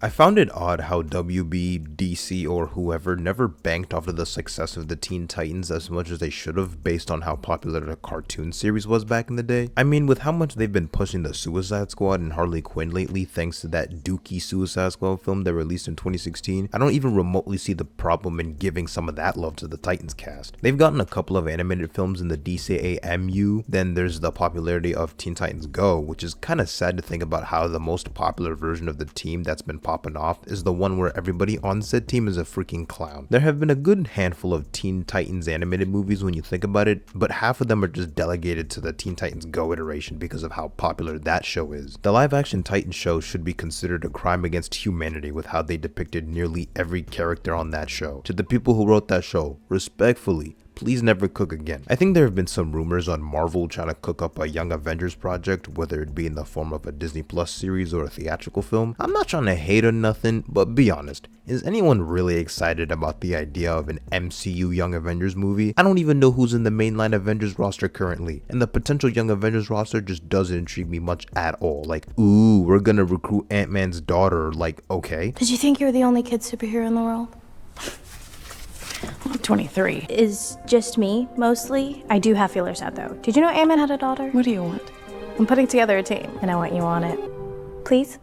I found it odd how WB, DC, or whoever never banked off of the success of the Teen Titans as much as they should have based on how popular the cartoon series was back in the day. I mean, with how much they've been pushing the Suicide Squad and Harley Quinn lately thanks to that dookie Suicide Squad film that released in 2016, I don't even remotely see the problem in giving some of that love to the Titans cast. They've gotten a couple of animated films in the DCAMU, then there's the popularity of Teen Titans Go, which is kind of sad to think about how the most popular version of the team that's been popping off is the one where everybody on said team is a freaking clown. There have been a good handful of Teen Titans animated movies when you think about it, but half of them are just delegated to the Teen Titans Go iteration because of how popular that show is. The live action Titans show should be considered a crime against humanity with how they depicted nearly every character on that show. To the people who wrote that show, respectfully, please never cook again. I think there have been some rumors on Marvel trying to cook up a Young Avengers project, whether it be in the form of a Disney Plus series or a theatrical film. I'm not trying to hate or nothing, but be honest, is anyone really excited about the idea of an MCU Young Avengers movie? I don't even know who's in the mainline Avengers roster currently, and the potential Young Avengers roster just doesn't intrigue me much at all. Like, ooh, we're gonna recruit Ant-Man's daughter, like, okay. Did you think you were the only kid superhero in the world? I'm 23. Is just me, mostly. I do have feelers out, though. Did you know Ant-Man had a daughter? What do you want? I'm putting together a team, and I want you on it. Please?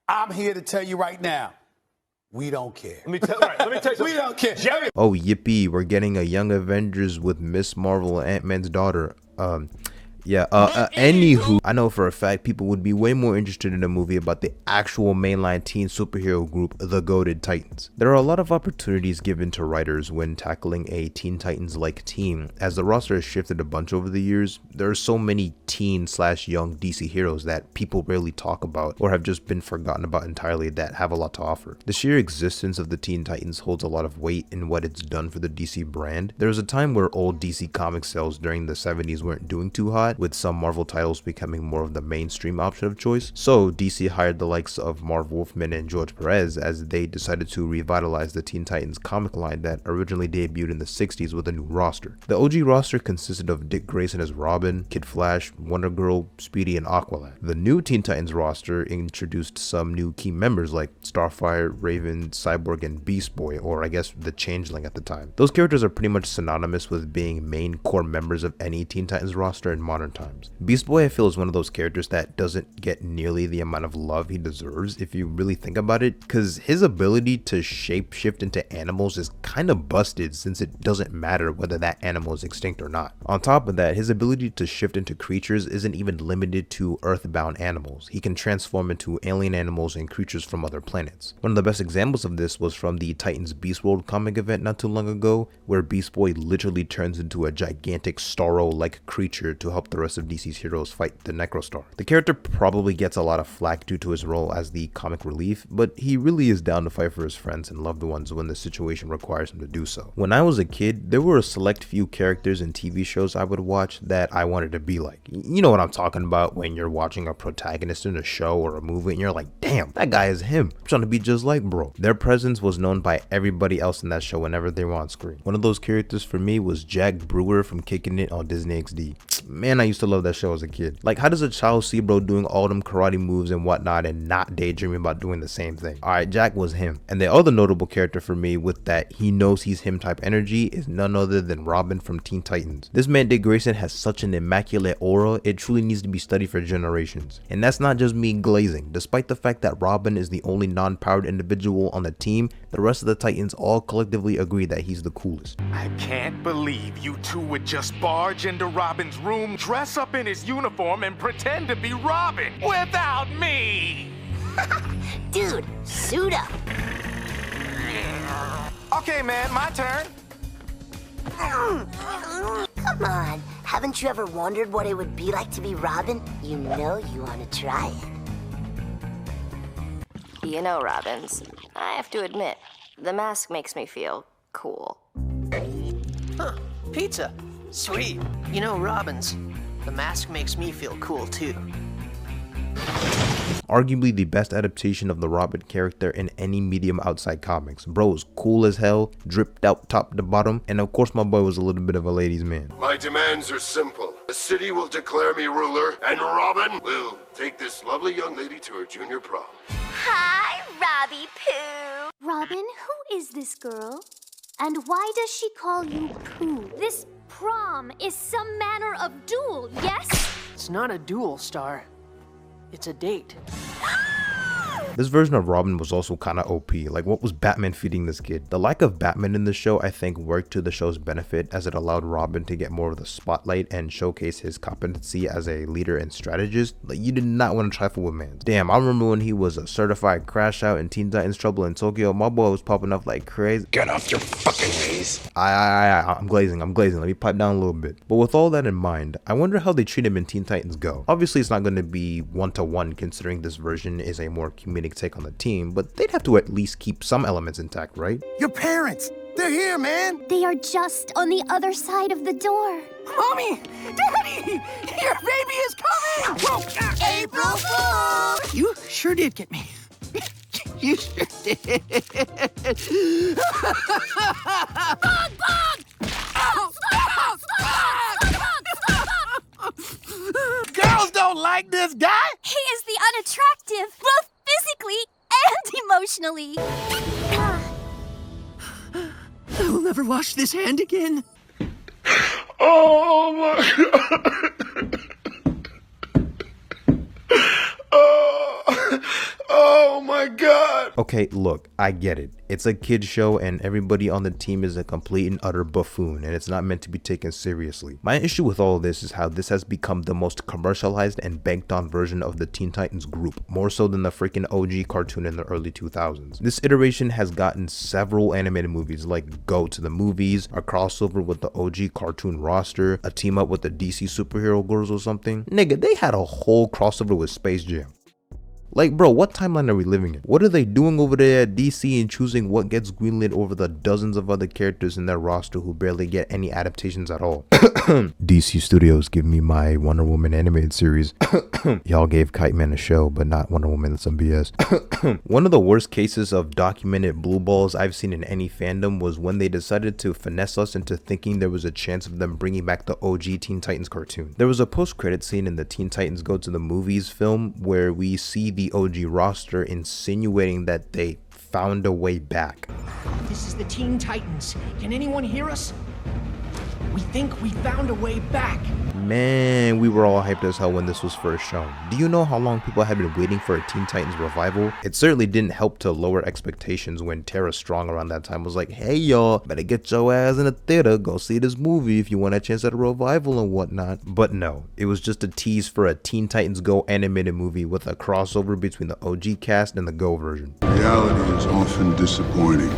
I'm here to tell you right now, we don't care. Let me tell you something. We don't care. Jerry. Oh, yippee, we're getting a Young Avengers with Miss Marvel and Ant-Man's daughter. Anywho, I know for a fact people would be way more interested in a movie about the actual mainline teen superhero group, the Goated Titans. There are a lot of opportunities given to writers when tackling a Teen Titans-like team. As the roster has shifted a bunch over the years, there are so many teen/young DC heroes that people rarely talk about or have just been forgotten about entirely that have a lot to offer. The sheer existence of the Teen Titans holds a lot of weight in what it's done for the DC brand. There was a time where old DC comic sales during the 70s weren't doing too hot, with some Marvel titles becoming more of the mainstream option of choice. So DC hired the likes of Marv Wolfman and George Perez as they decided to revitalize the Teen Titans comic line that originally debuted in the 60s with a new roster. The OG roster consisted of Dick Grayson as Robin, Kid Flash, Wonder Girl, Speedy, and Aqualad. The new Teen Titans roster introduced some new key members like Starfire, Raven, Cyborg, and Beast Boy, or I guess the Changeling at the time. Those characters are pretty much synonymous with being main core members of any Teen Titans roster in modern times. Beast Boy, I feel, is one of those characters that doesn't get nearly the amount of love he deserves if you really think about it, because his ability to shapeshift into animals is kind of busted since it doesn't matter whether that animal is extinct or not. On top of that, his ability to shift into creatures isn't even limited to earthbound animals. He can transform into alien animals and creatures from other planets. One of the best examples of this was from the Titans Beast World comic event not too long ago, where Beast Boy literally turns into a gigantic Starro-like creature to help the rest of DC's heroes fight the Necrostar. The character probably gets a lot of flack due to his role as the comic relief, but he really is down to fight for his friends and loved ones when the situation requires him to do so. When I was a kid, there were a select few characters and TV shows I would watch that I wanted to be like. You know what I'm talking about when you're watching a protagonist in a show or a movie and you're like, damn, that guy is him. I'm trying to be just like bro. Their presence was known by everybody else in that show whenever they were on screen. One of those characters for me was Jack Brewer from Kickin' It on Disney XD. Man, I used to love that show as a kid. Like, how does a child see bro doing all them karate moves and whatnot and not daydreaming about doing the same thing? Alright, Jack was him. And the other notable character for me with that he knows he's him type energy is none other than Robin from Teen Titans. This man Dick Grayson has such an immaculate aura, it truly needs to be studied for generations. And that's not just me glazing. Despite the fact that Robin is the only non-powered individual on the team, the rest of the Titans all collectively agree that he's the coolest. I can't believe you two would just barge into Robin's room, dress up in his uniform, and pretend to be Robin without me! Dude, suit up. Okay, man, my turn. Come on, haven't you ever wondered what it would be like to be Robin? You know you want to try it. You know, Robbins, I have to admit, the mask makes me feel cool. Huh, pizza. Sweet. You know, Robbins, the mask makes me feel cool too. Arguably the best adaptation of the Robin character in any medium outside comics. Bro was cool as hell, dripped out top to bottom, and of course my boy was a little bit of a ladies' man. My demands are simple. The city will declare me ruler, and Robin will take this lovely young lady to her junior prom. Hi, Robbie Pooh. Robin, who is this girl? And why does she call you Pooh? This prom is some manner of duel, yes? It's not a duel, Star. It's a date. This version of Robin was also kinda OP, like what was Batman feeding this kid? The lack of Batman in the show I think worked to the show's benefit as it allowed Robin to get more of the spotlight and showcase his competency as a leader and strategist. Like you did not want to trifle with man. Damn, I remember when he was a certified crash out in Teen Titans Trouble in Tokyo, my boy was popping up like crazy. Get off your fucking knees. I'm glazing, let me pipe down a little bit. But with all that in mind, I wonder how they treat him in Teen Titans Go. Obviously it's not going to be one-to-one considering this version is a more comedic take on the team, but they'd have to at least keep some elements intact, right? Your parents, they're here, man. They are just on the other side of the door. Mommy! Daddy! Your baby is coming! Whoa! April Fool! You sure did get me. You sure did. Bug! Girls don't like this guy. He is the unattractive, both physically and emotionally. I will never wash this hand again. Oh my god. Oh my god. Okay, look, I get it. It's a kid show and everybody on the team is a complete and utter buffoon and it's not meant to be taken seriously. My issue with all of this is how this has become the most commercialized and banked on version of the Teen Titans group, more so than the freaking OG cartoon in the early 2000s. This iteration has gotten several animated movies like Go to the Movies, a crossover with the OG cartoon roster, a team up with the DC superhero girls or something. Nigga, they had a whole crossover with Space Jam. Like, bro, what timeline are we living in? What are they doing over there at DC and choosing what gets greenlit over the dozens of other characters in their roster who barely get any adaptations at all? DC Studios give me my Wonder Woman animated series. Y'all gave Kite Man a show, but not Wonder Woman. That's some BS. One of the worst cases of documented blue balls I've seen in any fandom was when they decided to finesse us into thinking there was a chance of them bringing back the OG Teen Titans cartoon. There was a post-credit scene in the Teen Titans Go to the Movies film where we see the OG roster insinuating that they found a way back. This is the Teen Titans. Can anyone hear us? We think we found a way back. Man, we were all hyped as hell when this was first shown. Do you know how long people have been waiting for a Teen Titans revival? It certainly didn't help to lower expectations when Tara Strong around that time was like, hey y'all, better get your ass in the theater, go see this movie if you want a chance at a revival and whatnot. But no, it was just a tease for a Teen Titans Go animated movie with a crossover between the OG cast and the Go version. Reality is often disappointing.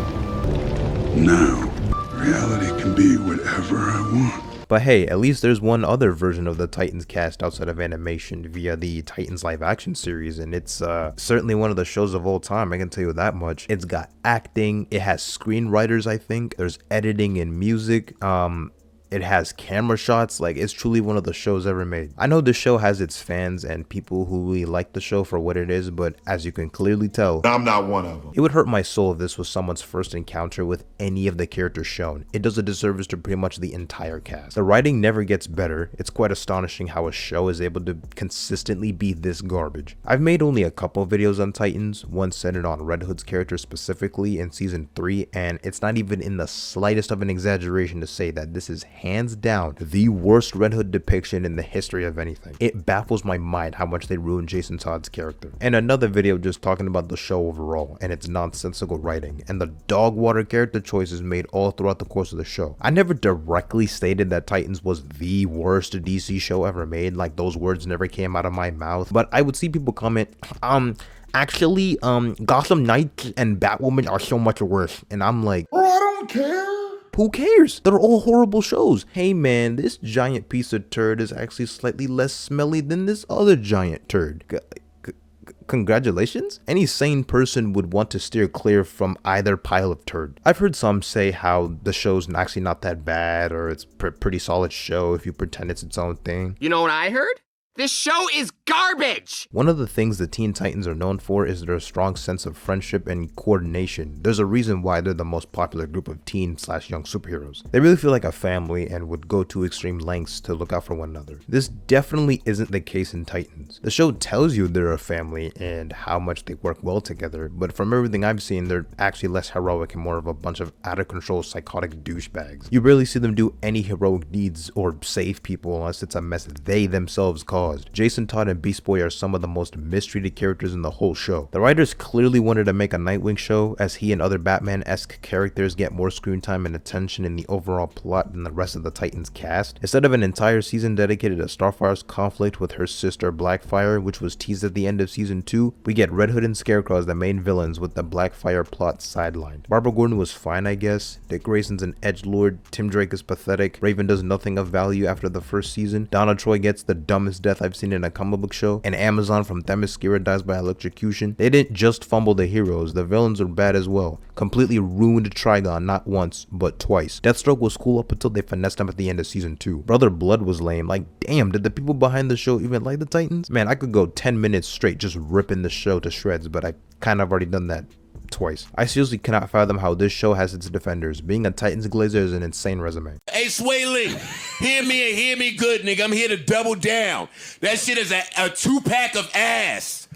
Now, reality can be whatever I want. But hey, at least there's one other version of the Titans cast outside of animation via the Titans live action series, and it's certainly one of the shows of all time, I can tell you that much. It's got acting, it has screenwriters, I think, there's editing and music, it has camera shots. Like, it's truly one of the shows ever made. I know the show has its fans and people who really like the show for what it is, but as you can clearly tell, I'm not one of them. It would hurt my soul if this was someone's first encounter with any of the characters shown. It does a disservice to pretty much the entire cast. The writing never gets better. It's quite astonishing how a show is able to consistently be this garbage. I've made only a couple videos on Titans, one centered on Red Hood's character specifically in season 3, and it's not even in the slightest of an exaggeration to say that this is hands down the worst Red Hood depiction in the history of anything. It baffles my mind how much they ruined Jason Todd's character. And another video just talking about the show overall and its nonsensical writing and the dog water character choices made all throughout the course of the show. I never directly stated that Titans was the worst DC show ever made, like those words never came out of my mouth, but I would see people comment, actually, Gotham Knights and Batwoman are so much worse, and I'm like, Oh, I don't care. Who cares? They're all horrible shows. Hey man, this giant piece of turd is actually slightly less smelly than this other giant turd. Congratulations? Any sane person would want to steer clear from either pile of turd. I've heard some say how the show's actually not that bad, or it's pretty solid show if you pretend it's its own thing. You know what I heard? This show is garbage! One of the things the Teen Titans are known for is their strong sense of friendship and coordination. There's a reason why they're the most popular group of teen/young superheroes. They really feel like a family and would go to extreme lengths to look out for one another. This definitely isn't the case in Titans. The show tells you they're a family and how much they work well together, but from everything I've seen, they're actually less heroic and more of a bunch of out-of-control psychotic douchebags. You barely see them do any heroic deeds or save people unless it's a mess they themselves caused. Jason Todd and Beast Boy are some of the most mistreated characters in the whole show. The writers clearly wanted to make a Nightwing show, as he and other Batman-esque characters get more screen time and attention in the overall plot than the rest of the Titans cast. Instead of an entire season dedicated to Starfire's conflict with her sister Blackfire, which was teased at the end of season 2, we get Red Hood and Scarecrow as the main villains with the Blackfire plot sidelined. Barbara Gordon was fine, I guess. Dick Grayson's an edgelord. Tim Drake is pathetic. Raven does nothing of value after the first season. Donna Troy gets the dumbest death I've seen in a comic book show. And Amazon from Themyscira dies by electrocution. They didn't just fumble the heroes, the villains were bad as well. Completely ruined Trigon not once, but twice. Deathstroke was cool up until they finessed him at the end of season 2. Brother Blood was lame. Like, damn, did the people behind the show even like the Titans? Man, I could go 10 minutes straight just ripping the show to shreds, but I kind of already done that twice. I seriously cannot fathom how this show has its defenders. Being a Titans glazer is an insane resume. Hey, Sway Lee, hear me and hear me good, nigga. I'm here to double down. That shit is a 2-pack of ass.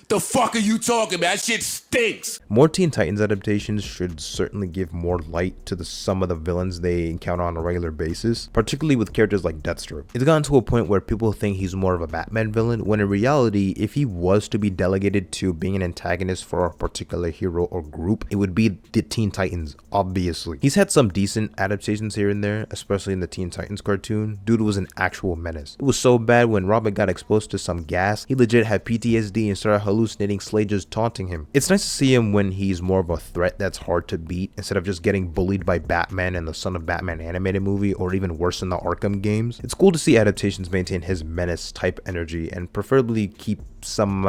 The fuck are you talking about? That shit stinks. More Teen Titans adaptations should certainly give more light to some of the villains they encounter on a regular basis, particularly with characters like Deathstroke. It's gotten to a point where people think he's more of a Batman villain, when in reality, if he was to be delegated to being an antagonist for a particular hero or group, it would be the Teen Titans, obviously. He's had some decent adaptations here and there, especially in the Teen Titans cartoon. Dude was an actual menace. It was so bad when Robin got exposed to some gas, he legit had PTSD and started hallucinating Slade just taunting him. It's nice to see him when he's more of a threat that's hard to beat, instead of just getting bullied by Batman in the Son of Batman animated movie, or even worse in the Arkham games. It's cool to see adaptations maintain his menace type energy and preferably keep some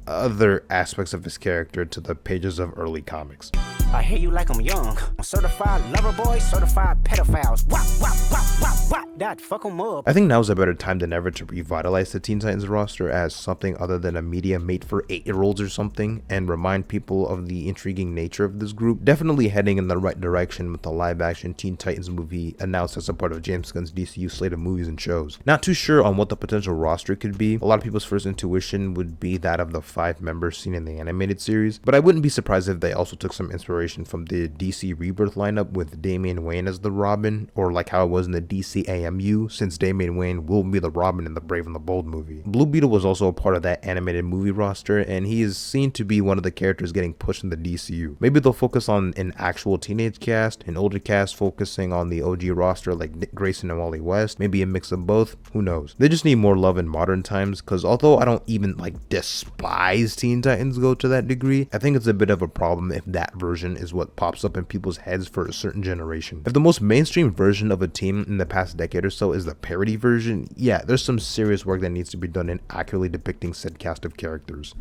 other aspects of his character to the pages of early comics. I hear you like I'm young. Certified lover boy, certified pedophiles. Wop, wop, wop, wop, wop. That fuck 'em up. I think now's a better time than ever to revitalize the Teen Titans roster as something other than a media made for 8-year-olds or something, and remind people of the intriguing nature of this group. Definitely heading in the right direction with the live-action Teen Titans movie announced as a part of James Gunn's DCU slate of movies and shows. Not too sure on what the potential roster could be. A lot of people's first intuition would be that of the 5 members seen in the animated series, but I wouldn't be surprised if they also took some inspiration from the DC Rebirth lineup with Damian Wayne as the Robin, or like how it was in the DCAMU, since Damian Wayne will be the Robin in the Brave and the Bold movie. Blue Beetle was also a part of that animated movie roster, and he is seen to be one of the characters getting pushed in the DCU. Maybe they'll focus on an actual teenage cast, an older cast focusing on the OG roster like Dick Grayson and Wally West, maybe a mix of both, who knows. They just need more love in modern times, because although I don't even like despise Teen Titans Go to that degree, I think it's a bit of a problem if that version is what pops up in people's heads for a certain generation. If the most mainstream version of a team in the past decade or so is the parody version, yeah, there's some serious work that needs to be done in accurately depicting said cast of characters.